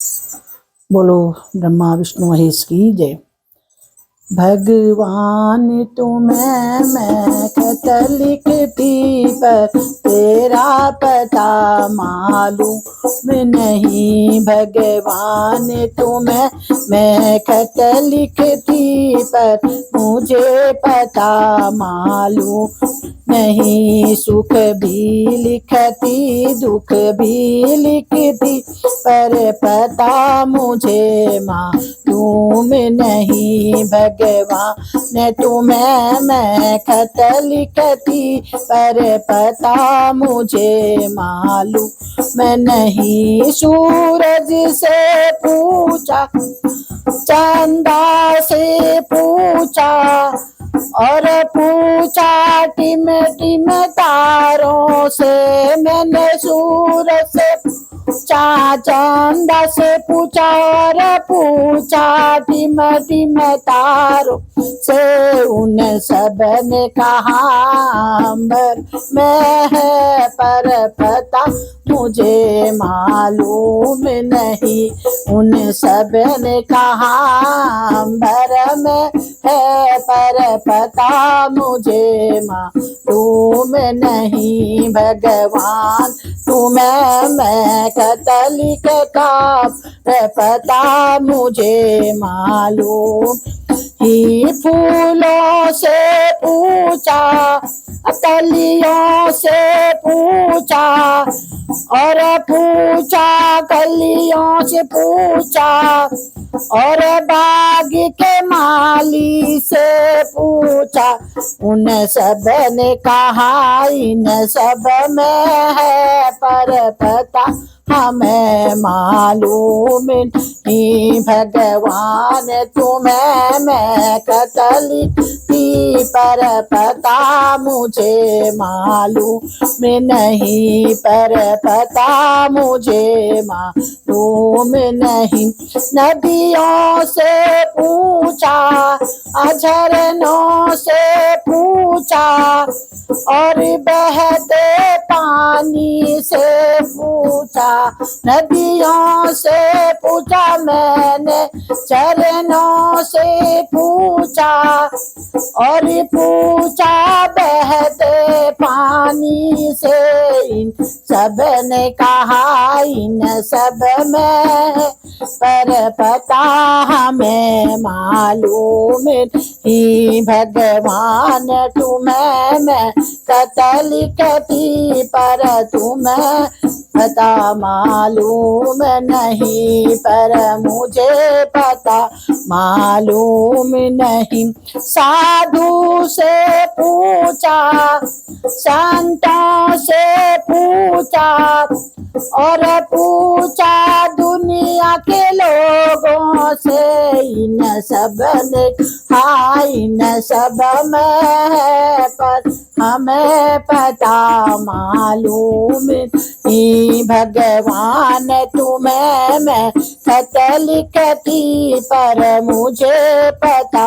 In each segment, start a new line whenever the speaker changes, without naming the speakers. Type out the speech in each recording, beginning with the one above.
बोलो ब्रह्मा विष्णु महेश की जय। भगवान तुम्हें मैं खत लिखती पर तेरा पता मालूम नहीं। भगवान तुम्हें मैं खत लिखती पर मुझे पता मालूम नहीं। सुख भी लिखती दुख भी लिखती पर पता मुझे मालूम नहीं। भगवान तुम्हें मैं खत लिखती पर पता मुझे मालूम नहीं। सूरज से पूछा चंदा से पूछा और पूछा टिम टिम तारों से। मैंने सूरज से पूछा चंदा से पूछा और पूछा टिम टिम तारों से। उन सब ने कहा अंबर में है पर पता मुझे मालूम नहीं। उन सब ने कहा अंबर में है पर पता मुझे मालूम नहीं। भगवान तुम्हें मैं खत लिखता पता मुझे मालूम ही। फूलों से पूछा कलियों से पूछा और पूछा कलियों से पूछा और बाग के माली से पूछा। उन सब ने कहा इन सब में है पर पता हमें मालूम नहीं। भगवान तुम्हें मैं खत लिखती पर पता मुझे मालूम नहीं। पर पता मुझे मालूम नहीं। नदियों से पूछा झरनों से पूछा और बहते पानी से पूछा। नदियों से पूछा मैंने झरनों से पूछा और पूछा बहते पानी से। इन सब ने कहा इन सब में पर पता हमें मालूम नहीं। भगवान तुम्हें मैं खत लिखती पर तुम्हें पता मालूम नहीं। पर मुझे पता मालूम नहीं। साधु से पूछा संतों से पूछा और पूछा दुनिया के लोगों से। इन सब ने कहा इन सब में है पर हमें पता मालूम नहीं। भगवान तुम्हें मैं खत लिखती पर मुझे पता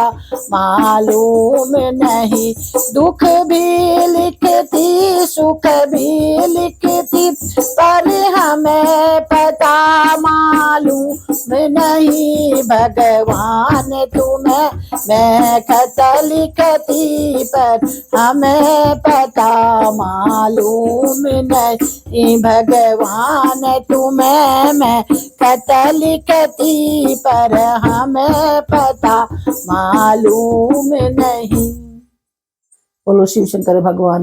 मालूम नहीं। दुख भी लिखती सुख भी लिखती पर हमें पता मालूम नहीं। भगवान तुम्हें मैं खत लिखती पर हमें पता मालूम नहीं। भगवान तुम्हें मैं खत लिखती पर हमें पता मालूम नहीं। बोलो शिव शंकर भगवान।